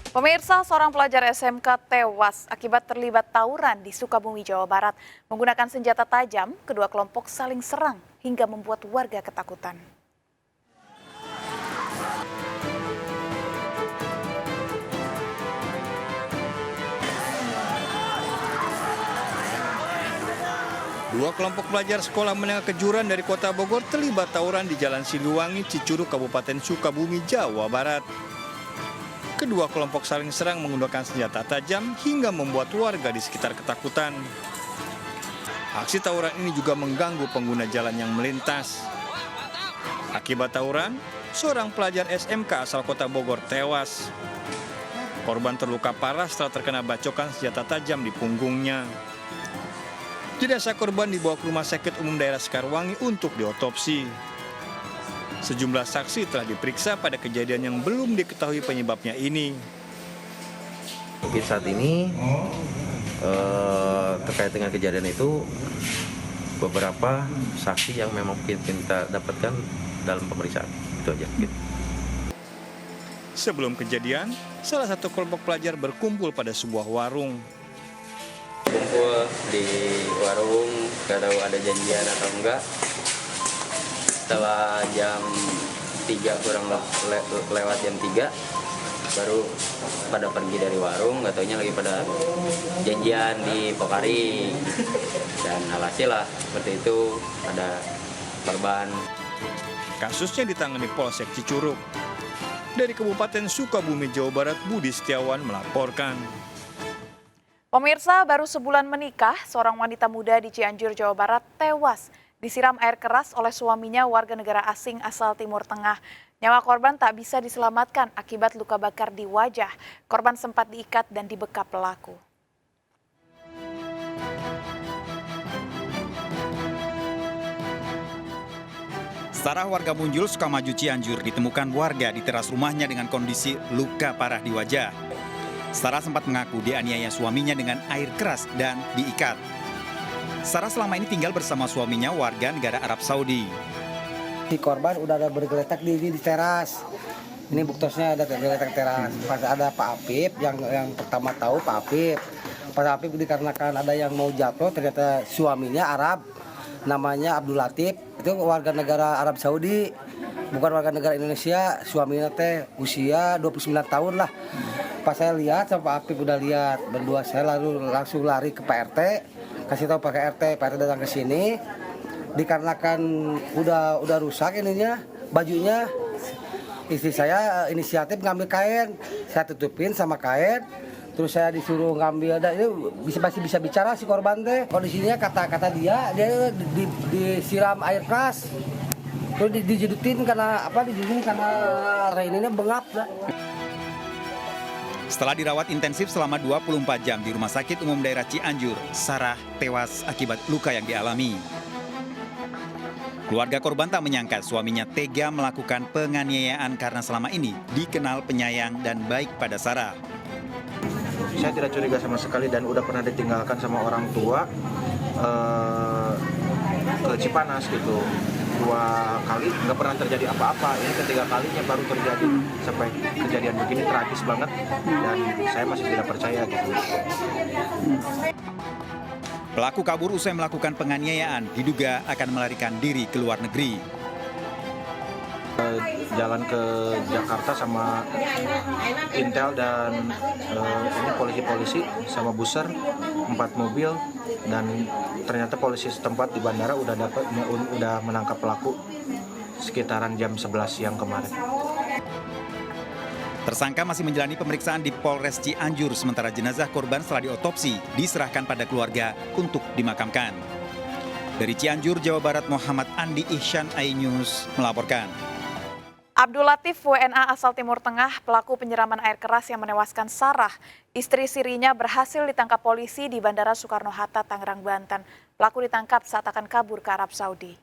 Pemirsa, seorang pelajar SMK tewas akibat terlibat tawuran di Sukabumi, Jawa Barat. Menggunakan senjata tajam, kedua kelompok saling serang hingga membuat warga ketakutan. Dua kelompok pelajar sekolah menengah kejuruan dari Kota Bogor terlibat tawuran di Jalan Siliwangi, Cicurug, Kabupaten Sukabumi, Jawa Barat. Kedua kelompok saling serang menggunakan senjata tajam hingga membuat warga di sekitar ketakutan. Aksi tawuran ini juga mengganggu pengguna jalan yang melintas. Akibat tawuran, seorang pelajar SMK asal Kota Bogor tewas. Korban terluka parah setelah terkena bacokan senjata tajam di punggungnya. Jenazah korban dibawa ke Rumah Sakit Umum Daerah Sekarwangi untuk diotopsi. Sejumlah saksi telah diperiksa pada kejadian yang belum diketahui penyebabnya ini. Mungkin saat ini terkait dengan kejadian itu beberapa saksi yang memang kita dapatkan dalam pemeriksaan. Itu aja. Sebelum kejadian, salah satu kelompok pelajar berkumpul pada sebuah warung. Kumpul di warung, nggak tahu ada janjian atau enggak. Setelah jam 3 kurang lewat jam 3 baru pada pergi dari warung, nggak taunya lagi pada janjian di Pokari. Dan alhasil lah seperti itu, ada korban. Kasusnya ditangani Polsek Cicurug. Dari Kabupaten Sukabumi, Jawa Barat, Budi Setiawan melaporkan. Pemirsa, baru sebulan menikah, seorang wanita muda di Cianjur, Jawa Barat tewas disiram air keras oleh suaminya warga negara asing asal Timur Tengah. Nyawa korban tak bisa diselamatkan akibat luka bakar di wajah. Korban sempat diikat dan dibekap pelaku. Sarah, warga Munjul, Sukamaju, Cianjur, ditemukan warga di teras rumahnya dengan kondisi luka parah di wajah. Sarah sempat mengaku dianiaya suaminya dengan air keras dan diikat. Sarah selama ini tinggal bersama suaminya warga negara Arab Saudi. Si korban udah ada bergeletak di teras. Ini buktosnya ada geletak teras. Pas ada Pak Apip yang pertama tahu Pak Apip. Pak Apip dikarenakan ada yang mau jatuh, ternyata suaminya Arab. Namanya Abdul Latif. Itu warga negara Arab Saudi. Bukan warga negara Indonesia. Suaminya teh usia 29 tahun lah. Pas saya lihat sama Pak Apip udah lihat berdua, saya lalu langsung lari ke Pak RT, kasih tahu Pak RT datang ke sini. Dikarenakan udah rusak ininya, bajunya, istri saya inisiatif ngambil kain, saya tutupin sama kain, terus saya disuruh ngambil, ini masih bisa bicara si korban teh. Kondisinya kata dia disiram air keras, terus dijedutin karena ini bengap lah. Setelah dirawat intensif selama 24 jam di Rumah Sakit Umum Daerah Cianjur, Sarah tewas akibat luka yang dialami. Keluarga korban tak menyangka suaminya tega melakukan penganiayaan karena selama ini dikenal penyayang dan baik pada Sarah. Saya tidak curiga sama sekali dan udah pernah ditinggalkan sama orang tua ke Cipanas gitu. 2 kali nggak pernah terjadi apa-apa, ini ketiga kalinya baru terjadi sampai kejadian begini tragis banget dan saya masih tidak percaya gitu. Pelaku kabur usai melakukan penganiayaan, diduga akan melarikan diri ke luar negeri. Jalan ke Jakarta sama Intel dan ini polisi-polisi sama buser 4 mobil dan ternyata polisi setempat di bandara udah menangkap pelaku sekitaran jam 11 siang kemarin. Tersangka masih menjalani pemeriksaan di Polres Cianjur, sementara jenazah korban setelah diotopsi diserahkan pada keluarga untuk dimakamkan. Dari Cianjur, Jawa Barat, Muhammad Andi Ihsan, iNews melaporkan. Abdul Latif, WNA asal Timur Tengah, pelaku penyiraman air keras yang menewaskan Sarah. Istri sirinya berhasil ditangkap polisi di Bandara Soekarno-Hatta, Tangerang, Banten. Pelaku ditangkap saat akan kabur ke Arab Saudi.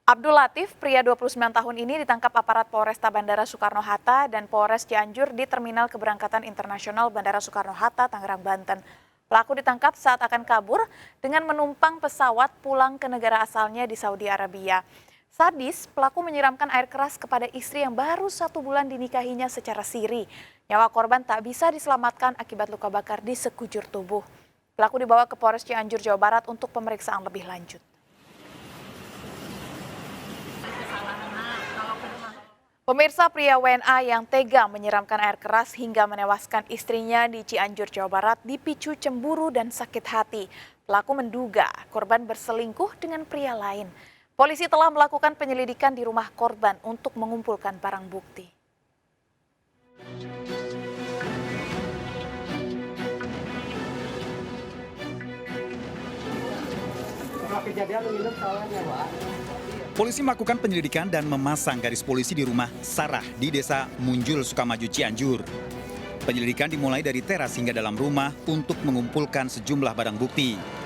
Abdul Latif, pria 29 tahun ini ditangkap aparat Polresta Bandara Soekarno-Hatta dan Polres Cianjur di Terminal Keberangkatan Internasional Bandara Soekarno-Hatta, Tangerang, Banten. Pelaku ditangkap saat akan kabur dengan menumpang pesawat pulang ke negara asalnya di Saudi Arabia. Sadis, pelaku menyiramkan air keras kepada istri yang baru 1 bulan dinikahinya secara siri. Nyawa korban tak bisa diselamatkan akibat luka bakar di sekujur tubuh. Pelaku dibawa ke Polres Cianjur, Jawa Barat untuk pemeriksaan lebih lanjut. Pemirsa, pria WNA yang tega menyiramkan air keras hingga menewaskan istrinya di Cianjur, Jawa Barat dipicu cemburu dan sakit hati. Pelaku menduga korban berselingkuh dengan pria lain. Polisi telah melakukan penyelidikan di rumah korban untuk mengumpulkan barang bukti. Polisi melakukan penyelidikan dan memasang garis polisi di rumah Sarah di Desa Munjul, Sukamaju, Cianjur. Penyelidikan dimulai dari teras hingga dalam rumah untuk mengumpulkan sejumlah barang bukti.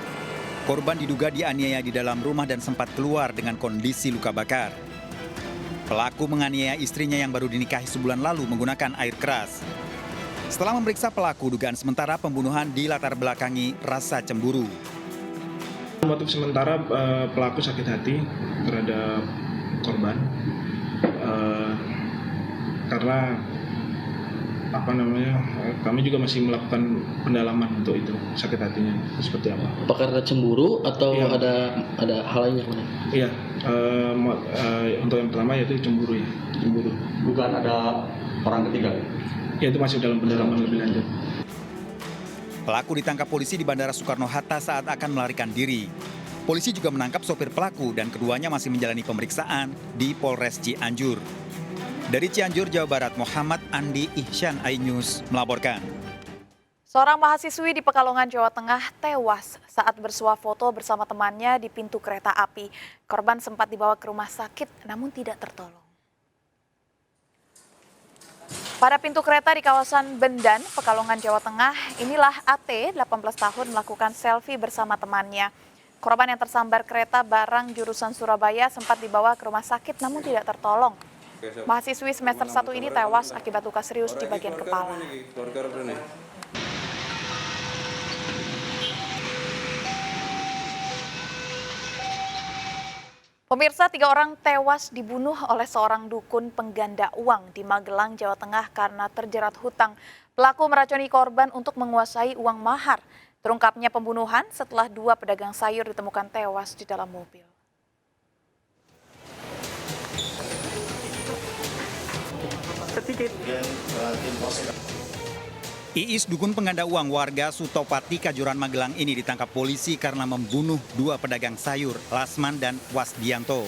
Korban diduga dianiaya di dalam rumah dan sempat keluar dengan kondisi luka bakar. Pelaku menganiaya istrinya yang baru dinikahi sebulan lalu menggunakan air keras. Setelah memeriksa pelaku, dugaan sementara pembunuhan dilatar belakangi rasa cemburu. Motif sementara pelaku sakit hati terhadap korban karena kami juga masih melakukan pendalaman untuk itu sakit hatinya seperti apa. Apakah karena cemburu atau Iya. ada hal lain yang mana? Iya, untuk yang pertama yaitu cemburu ya, cemburu. Bukan ada orang ketiga. Ya itu masih dalam pendalaman lebih lanjut. Pelaku ditangkap polisi di Bandara Soekarno-Hatta saat akan melarikan diri. Polisi juga menangkap sopir pelaku dan keduanya masih menjalani pemeriksaan di Polres Cianjur. Dari Cianjur, Jawa Barat, Muhammad Andi Ihsan, iNews melaporkan. Seorang mahasiswi di Pekalongan, Jawa Tengah tewas saat bersuah foto bersama temannya di pintu kereta api. Korban sempat dibawa ke rumah sakit namun tidak tertolong. Pada pintu kereta di kawasan Bendan, Pekalongan, Jawa Tengah, inilah AT, 18 tahun, melakukan selfie bersama temannya. Korban yang tersambar kereta barang jurusan Surabaya sempat dibawa ke rumah sakit namun tidak tertolong. Mahasiswi semester 1 ini tewas akibat luka serius di bagian kepala. Pemirsa, 3 orang tewas dibunuh oleh seorang dukun pengganda uang di Magelang, Jawa Tengah karena terjerat hutang. Pelaku meracuni korban untuk menguasai uang mahar. Terungkapnya pembunuhan setelah 2 pedagang sayur ditemukan tewas di dalam mobil. Iis, dukun pengganda uang warga Sutopati, Kajuran, Magelang ini ditangkap polisi karena membunuh 2 pedagang sayur, Lasman dan Wasdianto.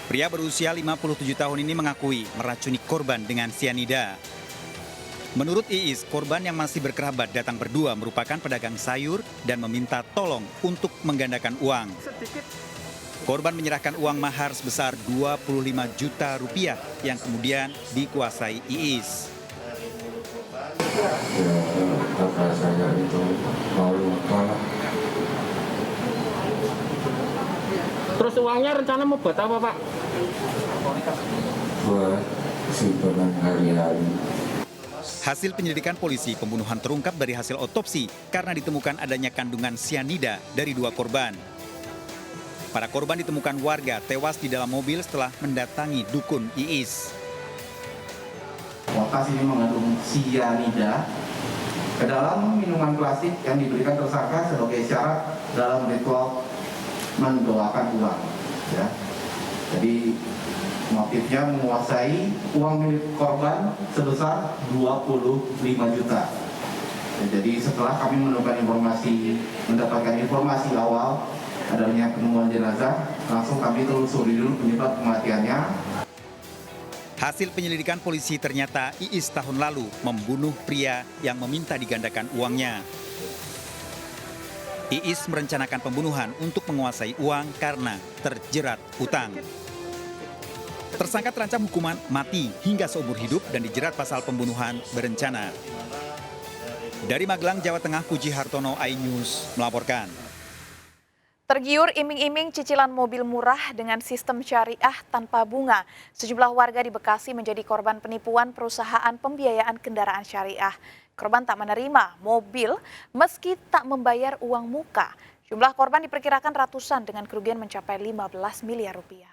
Pria berusia 57 tahun ini mengakui meracuni korban dengan sianida. Menurut Iis, korban yang masih berkerabat datang berdua merupakan pedagang sayur dan meminta tolong untuk menggandakan uang. Korban menyerahkan uang mahar sebesar 25 juta rupiah yang kemudian dikuasai Iis. Kakak saya itu mau lupa. Terus uangnya rencana mau buat apa, Pak? Buat simpenan hari-hari. Hasil penyelidikan polisi, pembunuhan terungkap dari hasil otopsi karena ditemukan adanya kandungan sianida dari 2 korban. Para korban ditemukan warga tewas di dalam mobil setelah mendatangi dukun Iis. Lokasi ini mengandung sianida ke dalam minuman plastik yang diberikan tersangka sebagai syarat dalam ritual mendoakan uang. Ya. Jadi motifnya menguasai uang milik korban sebesar 25 juta. Ya, jadi setelah kami mendapatkan informasi awal adanya penemuan jenazah, langsung kami telusuri dulu penyebab kematiannya. Hasil penyelidikan polisi ternyata Iis tahun lalu membunuh pria yang meminta digandakan uangnya. Iis merencanakan pembunuhan untuk menguasai uang karena terjerat utang. Tersangka terancam hukuman mati hingga seumur hidup dan dijerat pasal pembunuhan berencana. Dari Magelang, Jawa Tengah, Puji Hartono, iNews melaporkan. Tergiur iming-iming cicilan mobil murah dengan sistem syariah tanpa bunga, sejumlah warga di Bekasi menjadi korban penipuan perusahaan pembiayaan kendaraan syariah. Korban tak menerima mobil meski tak membayar uang muka. Jumlah korban diperkirakan ratusan dengan kerugian mencapai 15 miliar rupiah.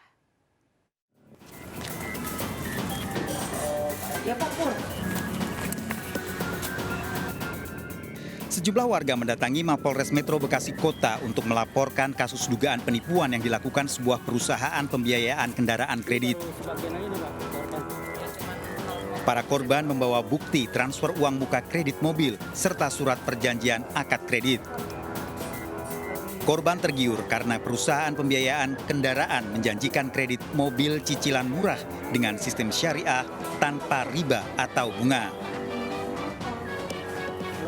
Sejumlah warga mendatangi Mapolres Metro Bekasi Kota untuk melaporkan kasus dugaan penipuan yang dilakukan sebuah perusahaan pembiayaan kendaraan kredit. Para korban membawa bukti transfer uang muka kredit mobil serta surat perjanjian akad kredit. Korban tergiur karena perusahaan pembiayaan kendaraan menjanjikan kredit mobil cicilan murah dengan sistem syariah tanpa riba atau bunga.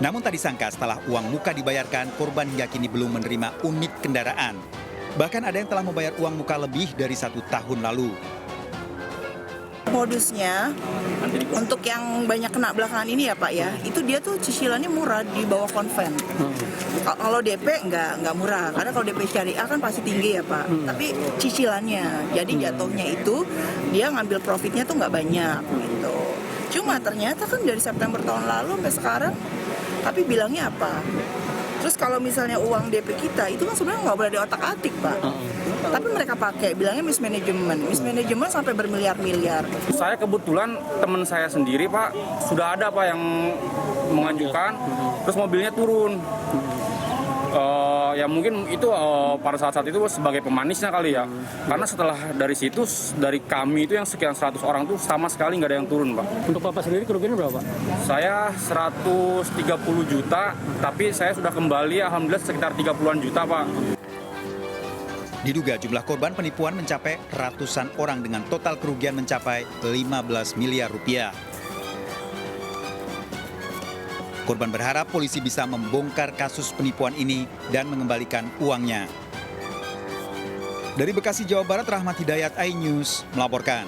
Namun tak disangka setelah uang muka dibayarkan, korban hingga kini belum menerima unit kendaraan. Bahkan ada yang telah membayar uang muka lebih dari 1 tahun lalu. Modusnya untuk yang banyak kena belakangan ini ya Pak ya, itu dia tuh cicilannya murah di bawah konven. Kalau DP nggak murah, karena kalau DP syariah kan pasti tinggi ya Pak. Tapi cicilannya, jadi jatuhnya itu dia ngambil profitnya tuh nggak banyak gitu. Cuma ternyata kan dari September tahun lalu sampai sekarang, tapi bilangnya apa? Terus kalau misalnya uang DP kita itu kan sebenarnya nggak boleh diotak-atik Pak. Tapi mereka pakai, bilangnya mismanagement sampai bermiliar-miliar. Saya kebetulan teman saya sendiri Pak, sudah ada Pak yang mengajukan, terus mobilnya turun. Ya mungkin itu pada saat itu sebagai pemanisnya kali ya. Karena setelah dari situ, dari kami itu yang sekian 100 orang tuh sama sekali nggak ada yang turun Pak. Untuk Bapak sendiri kerugiannya berapa? Saya 130 juta, tapi saya sudah kembali alhamdulillah sekitar 30-an juta Pak. Diduga jumlah korban penipuan mencapai ratusan orang dengan total kerugian mencapai 15 miliar rupiah. Korban berharap polisi bisa membongkar kasus penipuan ini dan mengembalikan uangnya. Dari Bekasi, Jawa Barat, Rahmat Hidayat, iNews melaporkan.